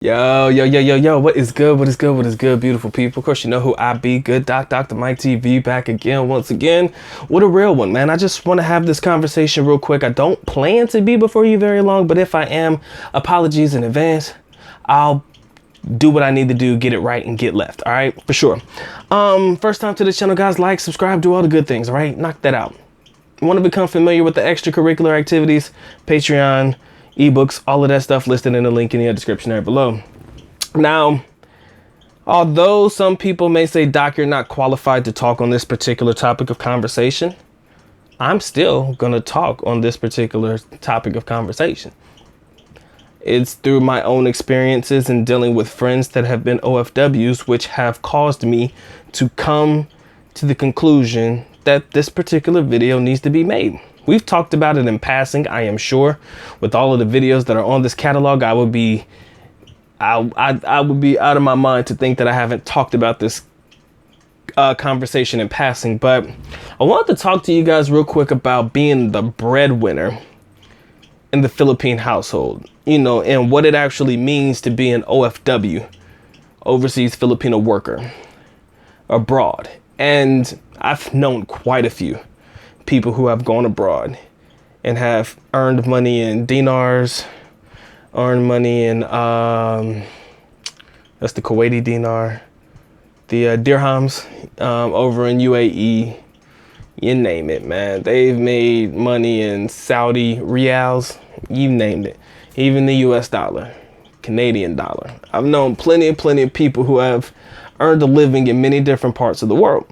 Yo, what is good? What is good? What is good, beautiful people? Of course, you know who I be. Good Doc, Dr. Mike TV, back again, once again, with a real one, man. I just want to have this conversation real quick. I don't plan to be before you very long, but if I am, apologies in advance. I'll do what I need to do, get it right and get left, all right? For sure. First time to the channel, guys, like, subscribe, do all the good things, all right? Knock that out. You want to become familiar with the extracurricular activities, Patreon, ebooks, all of that stuff listed in the link in the description there below. Now, although some people may say, Doc, you're not qualified to talk on this particular topic of conversation, I'm still going to talk on this particular topic of conversation. It's through my own experiences in dealing with friends that have been OFWs, which have caused me to come to the conclusion that this particular video needs to be made. We've talked about it in passing, I am sure. With all of the videos that are on this catalog, I would be out of my mind to think that I haven't talked about this conversation in passing. But I wanted to talk to you guys real quick about being the breadwinner in the Philippine household, you know, and what it actually means to be an OFW, overseas Filipino worker, abroad. And I've known quite a few people who have gone abroad and have earned money in dinars, earned money in that's the Kuwaiti dinar, the dirhams over in UAE, you name it, man. They've made money in Saudi riyals, you named it, even the US dollar, Canadian dollar. I've known plenty of people who have earned a living in many different parts of the world,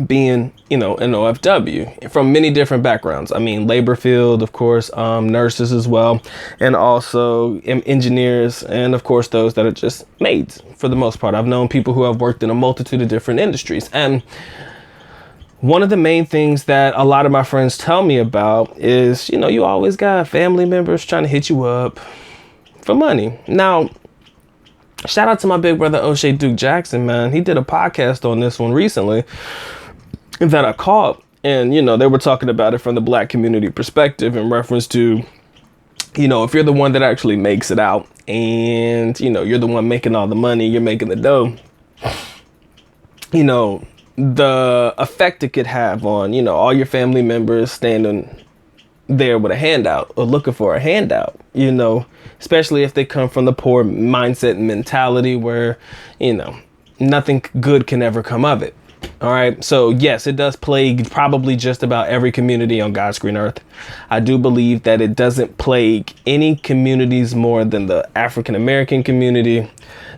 being, you know, an OFW from many different backgrounds. I mean, labor field, of course, nurses as well, and also engineers, and of course those that are just maids for the most part. I've known people who have worked in a multitude of different industries, and one of the main things that a lot of my friends tell me about is, you know, you always got family members trying to hit you up for money. Now, shout out to my big brother O'Shea Duke Jackson, man. He did a podcast on this one recently that I caught, and you know, they were talking about it from the black community perspective in reference to, you know, if you're the one that actually makes it out and, you know, you're the one making all the money, you're making the dough, you know, the effect it could have on, you know, all your family members standing there with a handout or looking for a handout, you know, especially if they come from the poor mindset and mentality where, you know, nothing good can ever come of it. All right. So, yes, it does plague probably just about every community on God's green earth. I do believe that it doesn't plague any communities more than the African American community,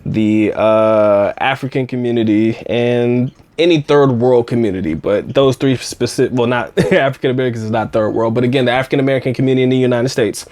the African community, and any third world community. But those three specific, well, not African Americans is not third world, but again, the African American community in the United States,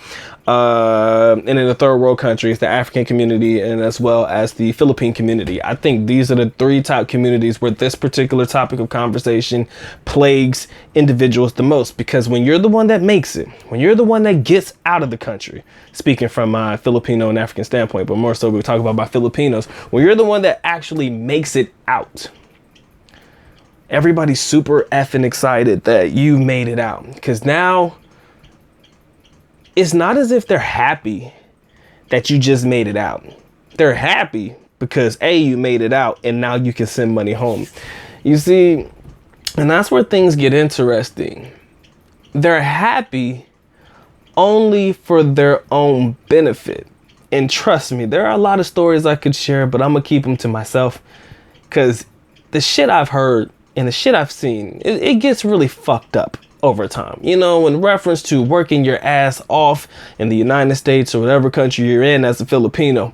and in the third world countries, the African community, and as well as the Philippine community. I think these are the three top communities where this particular topic of conversation plagues individuals the most, because when you're the one that makes it, when you're the one that gets out of the country, speaking from my Filipino and African standpoint, but more so we're talking about my Filipinos, when you're the one that actually makes it out, everybody's super effing excited that you made it out, because now it's not as if they're happy that you just made it out. They're happy because A, you made it out and now you can send money home. You see, and that's where things get interesting. They're happy only for their own benefit. And trust me, there are a lot of stories I could share, but I'm gonna keep them to myself, because the shit I've heard and the shit I've seen, it gets really fucked up over time. You know, in reference to working your ass off in the United States or whatever country you're in as a Filipino,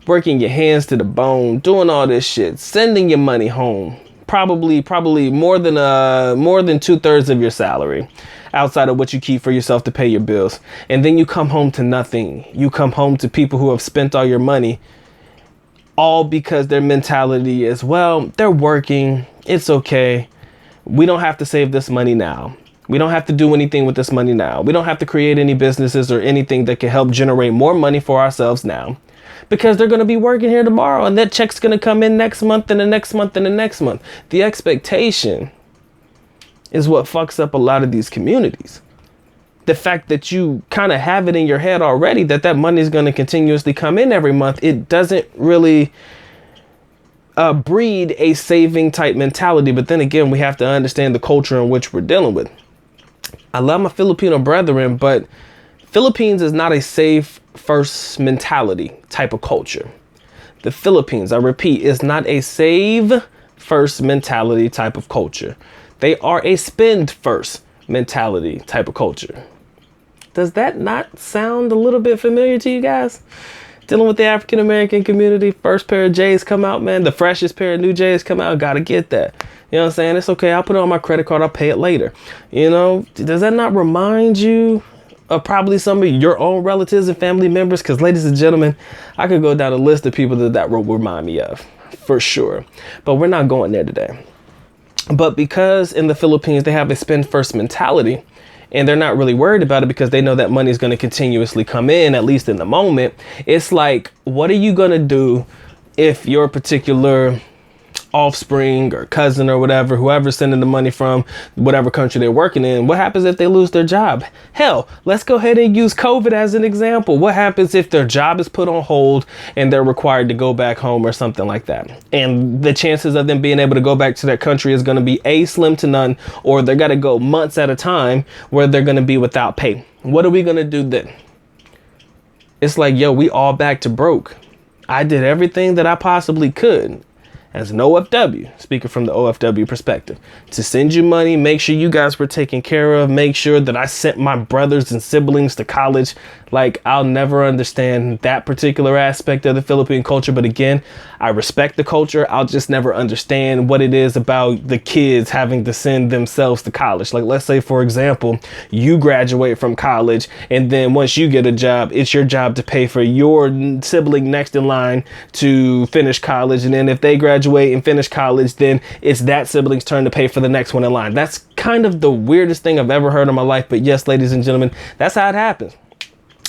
working your hands to the bone, doing all this shit, sending your money home, probably more than 2/3 of your salary outside of what you keep for yourself to pay your bills. And then you come home to nothing. You come home to people who have spent all your money, all because their mentality is, well, they're working, it's okay. We don't have to save this money now. We don't have to do anything with this money now. We don't have to create any businesses or anything that can help generate more money for ourselves now, because they're going to be working here tomorrow and that check's going to come in next month and the next month and the next month. The expectation is what fucks up a lot of these communities. the fact that you kind of have it in your head already that money is going to continuously come in every month, it doesn't really breed a saving type mentality. But then again, we have to understand the culture in which we're dealing with. I love my Filipino brethren, but Philippines is not a save first mentality type of culture. The Philippines, I repeat, is not a save first mentality type of culture. They are a spend first mentality type of culture. Does that not sound a little bit familiar to you guys? Dealing with the African American community, first pair of J's come out, man. The freshest pair of new J's come out. Gotta get that. You know what I'm saying? It's okay. I'll put it on my credit card. I'll pay it later. You know, does that not remind you of probably some of your own relatives and family members? Because, ladies and gentlemen, I could go down a list of people that will remind me of, for sure. But we're not going there today. But because in the Philippines, they have a spend first mentality, and they're not really worried about it because they know that money is going to continuously come in, at least in the moment. It's like, what are you going to do if your particular offspring or cousin or whatever, whoever's sending the money from whatever country they're working in, what happens if they lose their job? Hell, let's go ahead and use COVID as an example. What happens if their job is put on hold and they're required to go back home or something like that? And the chances of them being able to go back to their country is going to be slim to none, or they're going to go months at a time where they're going to be without pay. What are we going to do then? It's like, yo, we all back to broke. I did everything that I possibly could as an OFW, speaking from the OFW perspective, to send you money, make sure you guys were taken care of, make sure that I sent my brothers and siblings to college. Like, I'll never understand that particular aspect of the Philippine culture. But again, I respect the culture. I'll just never understand what it is about the kids having to send themselves to college. Like, let's say, for example, you graduate from college, and then once you get a job, it's your job to pay for your sibling next in line to finish college. And then if they graduate and finish college, then it's that sibling's turn to pay for the next one in line. That's kind of the weirdest thing I've ever heard in my life. But yes, ladies and gentlemen, that's how it happens.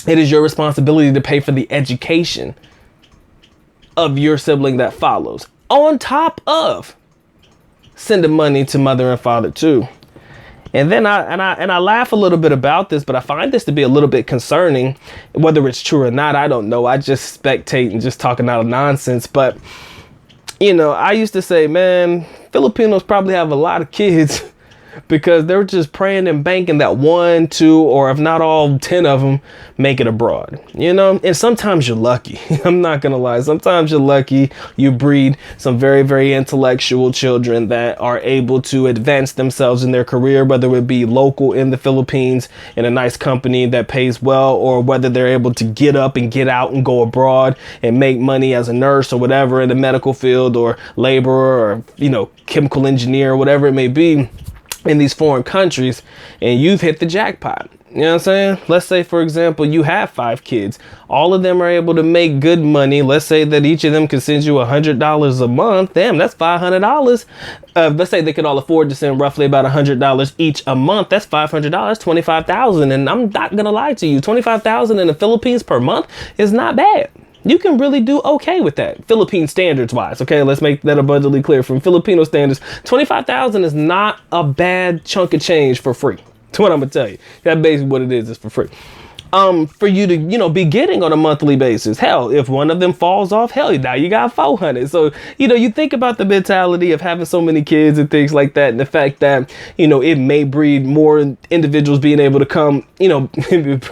It is your responsibility to pay for the education of your sibling that follows, on top of sending money to mother and father too. And then I laugh a little bit about this, but I find this to be a little bit concerning. Whether it's true or not, I don't know. I just spectate and just talking out of nonsense. But, you know, I used to say, man, Filipinos probably have a lot of kids because they're just praying and banking that 1, 2, or if not all 10 of them make it abroad, you know. And sometimes you're lucky. I'm not gonna lie, sometimes you're lucky. You breed some very, very intellectual children that are able to advance themselves in their career, whether it be local in the Philippines in a nice company that pays well, or whether they're able to get up and get out and go abroad and make money as a nurse or whatever in the medical field, or laborer, or, you know, chemical engineer, whatever it may be, in these foreign countries, and you've hit the jackpot. You know what I'm saying? Let's say, for example, you have 5 kids. All of them are able to make good money. Let's say that each of them can send you $100 a month. Damn, that's $500. Let's say they could all afford to send roughly about $100 each a month. That's $500, $25,000. And I'm not gonna lie to you, $25,000 in the Philippines per month is not bad. You can really do okay with that, Philippine standards wise. Okay, let's make that abundantly clear. From Filipino standards, $25,000 is not a bad chunk of change for free. That's what I'm gonna tell you. That's basically what it is for free. For you to, you know, be getting on a monthly basis. Hell, if one of them falls off, hell, now you got 400. So, you know, you think about the mentality of having so many kids and things like that, and the fact that, you know, it may breed more individuals being able to come, you know,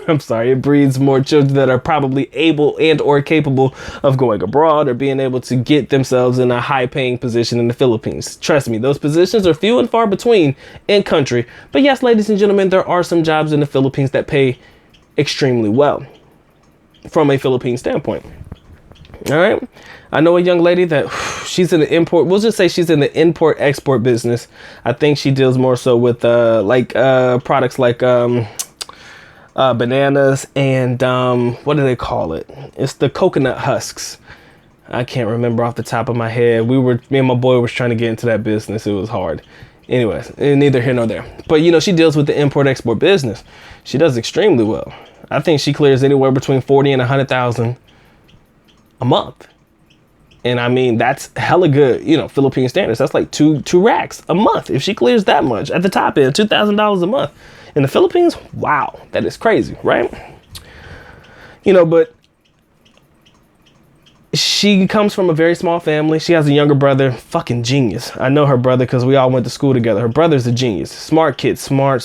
I'm sorry, it breeds more children that are probably able and or capable of going abroad or being able to get themselves in a high paying position in the Philippines. Trust me, those positions are few and far between in country. But yes, ladies and gentlemen, there are some jobs in the Philippines that pay extremely well from a Philippine standpoint. All right. I know a young lady that she's in the import. We'll just say she's in the import export business. I think she deals more so with products like bananas and what do they call it? It's the coconut husks. I can't remember off the top of my head. Me and my boy was trying to get into that business. It was hard. Anyways, neither here nor there. But, you know, she deals with the import-export business. She does extremely well. I think she clears anywhere between 40 and 100,000 a month. And I mean, that's hella good, you know, Philippine standards. That's like two racks a month. If she clears that much at the top end, $2,000 a month. In the Philippines, wow, that is crazy, right? You know, but she comes from a very small family. She has a younger brother, fucking genius. I know her brother because we all went to school together. Her brother's a genius, smart kid, smart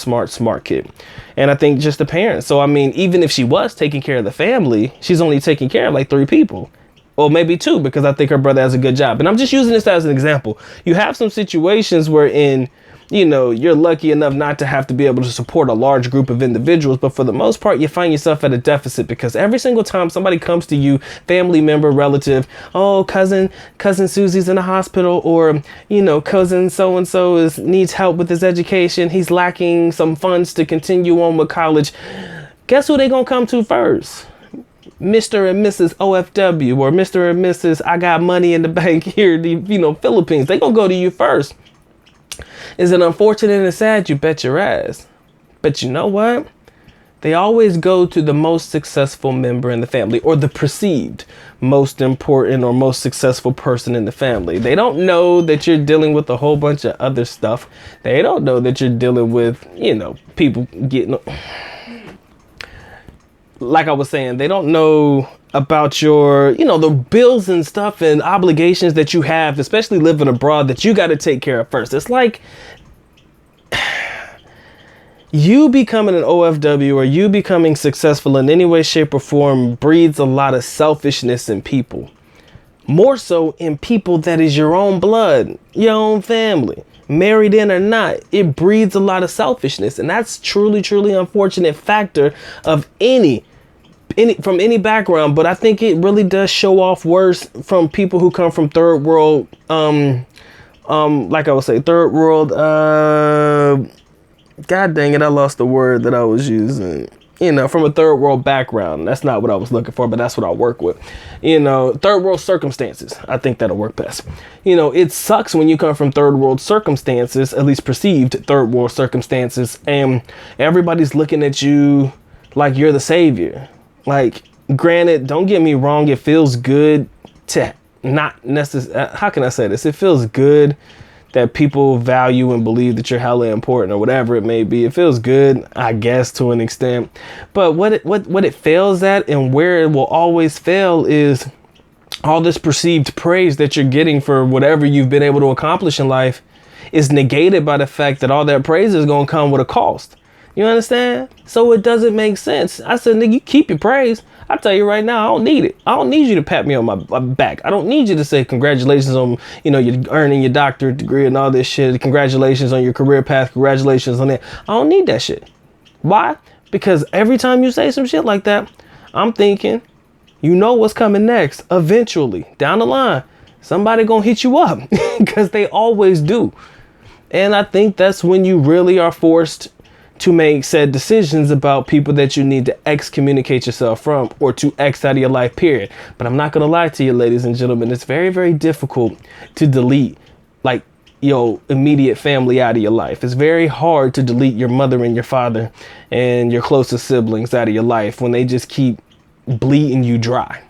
kid. And I think just the parents. So, I mean, even if she was taking care of the family, she's only taking care of like 3 people. Or maybe 2, because I think her brother has a good job. And I'm just using this as an example. You have some situations wherein, you know, you're lucky enough not to have to be able to support a large group of individuals. But for the most part, you find yourself at a deficit, because every single time somebody comes to you, family member, relative, oh, cousin Susie's in the hospital, or, you know, cousin so-and-so needs help with his education. He's lacking some funds to continue on with college. Guess who they gonna come to first? Mr. and Mrs. OFW, or Mr. and Mrs. I got money in the bank here in the, you know, Philippines. They gonna go to you first. Is it unfortunate and sad? You bet your ass. But you know what? They always go to the most successful member in the family, or the perceived most important or most successful person in the family. They don't know that you're dealing with a whole bunch of other stuff. They don't know that you're dealing with, you know, people getting... Like I was saying, they don't know about your, you know, the bills and stuff and obligations that you have, especially living abroad, that you got to take care of first. It's like you becoming an OFW, or you becoming successful in any way, shape, or form, breeds a lot of selfishness in people. More so in people that is your own blood, your own family. Married in or not, it breeds a lot of selfishness, and that's truly unfortunate factor of any from any background. But I think it really does show off worse from people who come from third world, like I would say, third world. God dang it, I lost the word that I was using. You know, from a third world background. That's not what I was looking for, but that's what I work with. You know, third world circumstances. I think that'll work best. You know, it sucks when you come from third world circumstances, at least perceived third world circumstances, and everybody's looking at you like you're the savior. Like, granted, don't get me wrong, it feels good to not necessarily, how can I say this? It feels good that people value and believe that you're hella important, or whatever it may be. It feels good, I guess, to an extent. But what it fails at, and where it will always fail, is all this perceived praise that you're getting for whatever you've been able to accomplish in life is negated by the fact that all that praise is going to come with a cost. You understand? So it doesn't make sense. I said, nigga, you keep your praise. I tell you right now, I don't need it. I don't need you to pat me on my back. I don't need you to say congratulations on, you know, you earning your doctorate degree and all this shit. Congratulations on your career path. Congratulations on that. I don't need that shit. Why? Because every time you say some shit like that, I'm thinking, you know what's coming next. Eventually, down the line, somebody gonna hit you up, because they always do. And I think that's when you really are forced to make said decisions about people that you need to excommunicate yourself from, or to X out of your life, period. But I'm not going to lie to you, ladies and gentlemen, it's very, very difficult to delete like your immediate family out of your life. It's very hard to delete your mother and your father and your closest siblings out of your life when they just keep bleeding you dry.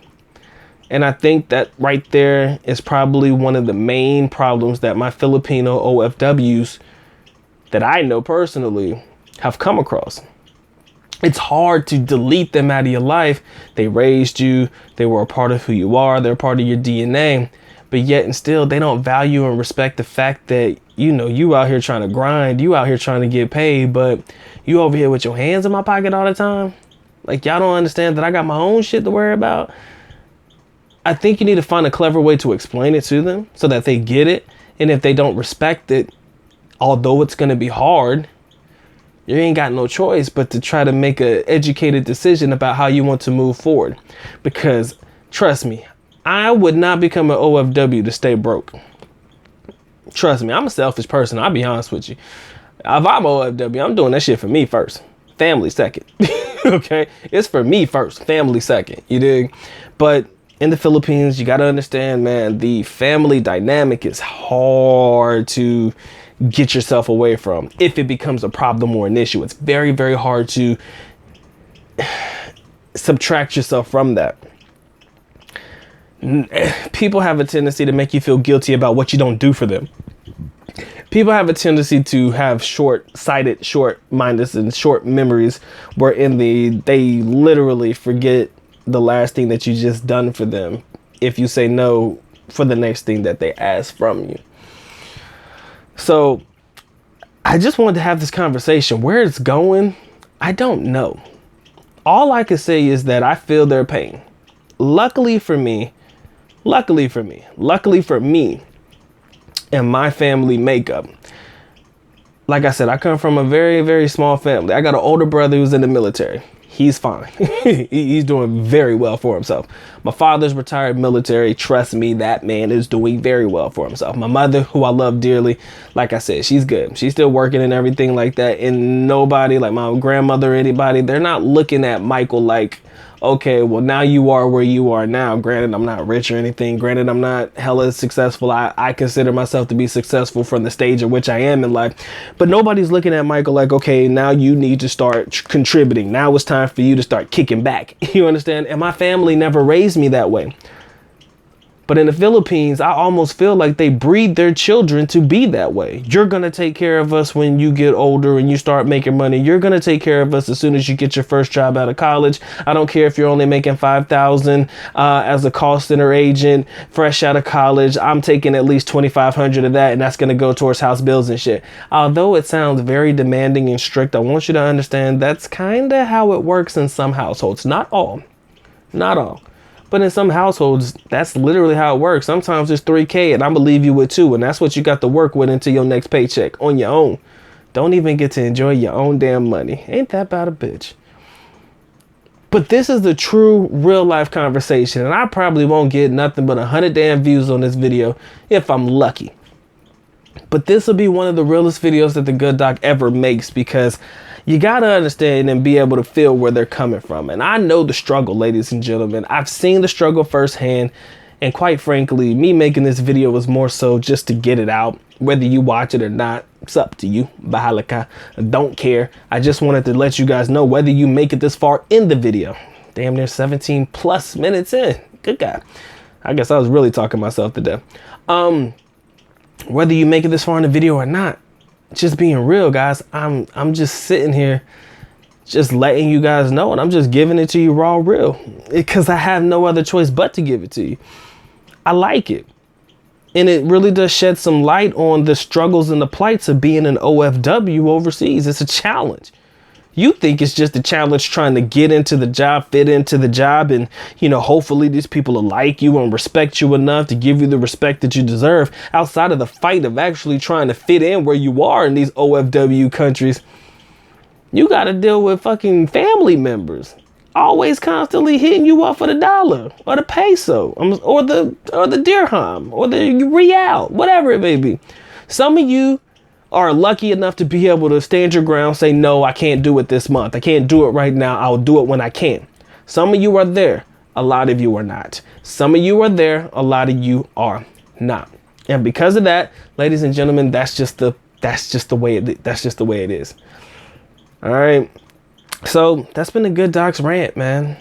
And I think that right there is probably one of the main problems that my Filipino OFWs that I know personally have come across. It's hard to delete them out of your life. They raised you. They were a part of who you are. They're part of your DNA. But yet and still, they don't value and respect the fact that, you know, you out here trying to grind. You out here trying to get paid. But you over here with your hands in my pocket all the time. Like, y'all don't understand that I got my own shit to worry about. I think you need to find a clever way to explain it to them so that they get it. And if they don't respect it, although it's going to be hard, you ain't got no choice but to try to make an educated decision about how you want to move forward. Because trust me, I would not become an OFW to stay broke. Trust me, I'm a selfish person. I'll be honest with you. If I'm OFW, I'm doing that shit for me first. Family second. Okay? It's for me first. Family second. You dig? But in the Philippines, you got to understand, man, the family dynamic is hard to get yourself away from. If it becomes a problem or an issue, it's very, very hard to subtract yourself from that. People have a tendency to make you feel guilty about what you don't do for them. people have a tendency to have short-sighted, short-minded, and short memories, wherein they literally forget the last thing that you just done for them if you say no for the next thing that they ask from you. So I just wanted to have this conversation. Where it's going, I don't know. All I can say is that I feel their pain. Luckily for me, and my family makeup. Like I said, I come from a very, very small family. I got an older brother who's in the military. He's fine. He's doing very well for himself. My father's retired military. Trust me, that man is doing very well for himself. My mother, who I love dearly, like I said, she's good. She's still working and everything like that. And nobody, like my grandmother or anybody, they're not looking at Michael like, okay, well, now you are where you are now. Granted, I'm not rich or anything. Granted, I'm not hella successful. I consider myself to be successful from the stage at which I am in life. But nobody's looking at Michael like, okay, now you need to start contributing. Now it's time for you to start kicking back. You understand? And my family never raised me that way. But in the Philippines, I almost feel like they breed their children to be that way. You're going to take care of us when you get older and you start making money. You're going to take care of us as soon as you get your first job out of college. I don't care if you're only making $5,000 as a call center agent, fresh out of college. I'm taking at least $2,500 of that, and that's going to go towards house bills and shit. Although it sounds very demanding and strict, I want you to understand that's kind of how it works in some households. Not all. But in some households, that's literally how it works. Sometimes it's $3K and I'm gonna leave you with $2,000, and that's what you got to work with until your next paycheck on your own. Don't even get to enjoy your own damn money. Ain't that about a bitch? But this is the true real life conversation, and I probably won't get nothing but 100 damn views on this video if I'm lucky. But this will be one of the realest videos that the Good Doc ever makes, because you got to understand and be able to feel where they're coming from. And I know the struggle, ladies and gentlemen. I've seen the struggle firsthand. And quite frankly, me making this video was more so just to get it out. Whether you watch it or not, it's up to you. Bahalaka. I don't care. I just wanted to let you guys know, whether you make it this far in the video. Damn near 17 plus minutes in. Good God. I guess I was really talking myself to death. Whether you make it this far in the video or not, just being real, guys, I'm just sitting here just letting you guys know, and I'm just giving it to you raw real, because I have no other choice but to give it to you. I like it. And it really does shed some light on the struggles and the plights of being an OFW overseas. It's a challenge. You think it's just a challenge trying to get into the job, fit into the job, and, you know, hopefully these people will like you and respect you enough to give you the respect that you deserve, outside of the fight of actually trying to fit in where you are in these OFW countries. You got to deal with fucking family members always constantly hitting you up for the dollar or the peso or the dirham or the real, whatever it may be. Some of you are lucky enough to be able to stand your ground, say, no, I can't do it this month. I can't do it right now. I'll do it when I can. Some of you are there. A lot of you are not. Some of you are there. A lot of you are not. And because of that, ladies and gentlemen, that's just the way it is. All right. So that's been a Good Doc's rant, man.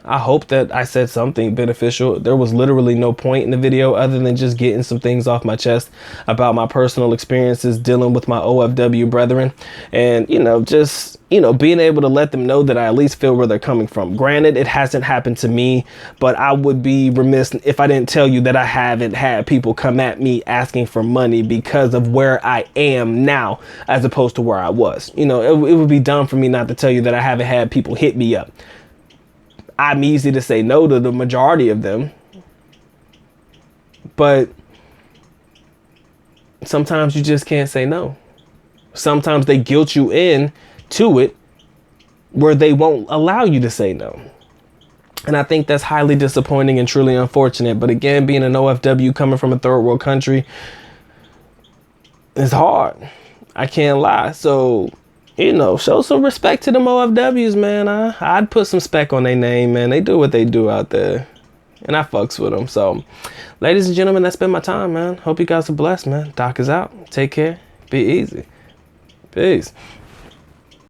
I hope that I said something beneficial. There was literally no point in the video other than just getting some things off my chest about my personal experiences dealing with my OFW brethren, and, you know, just, you know, being able to let them know that I at least feel where they're coming from. Granted, it hasn't happened to me, but I would be remiss if I didn't tell you that I haven't had people come at me asking for money because of where I am now as opposed to where I was. You know, it would be dumb for me not to tell you that I haven't had people hit me up. I'm easy to say no to the majority of them, but sometimes you just can't say no. Sometimes they guilt you in to it where they won't allow you to say no. And I think that's highly disappointing and truly unfortunate. But again, being an OFW coming from a third world country is hard. I can't lie. So, you know, show some respect to them OFWs, man. I'd put some spec on their name, man. They do what they do out there, and I fucks with them. So, ladies and gentlemen, that's been my time, man. Hope you guys are blessed, man. Doc is out. Take care. Be easy. Peace.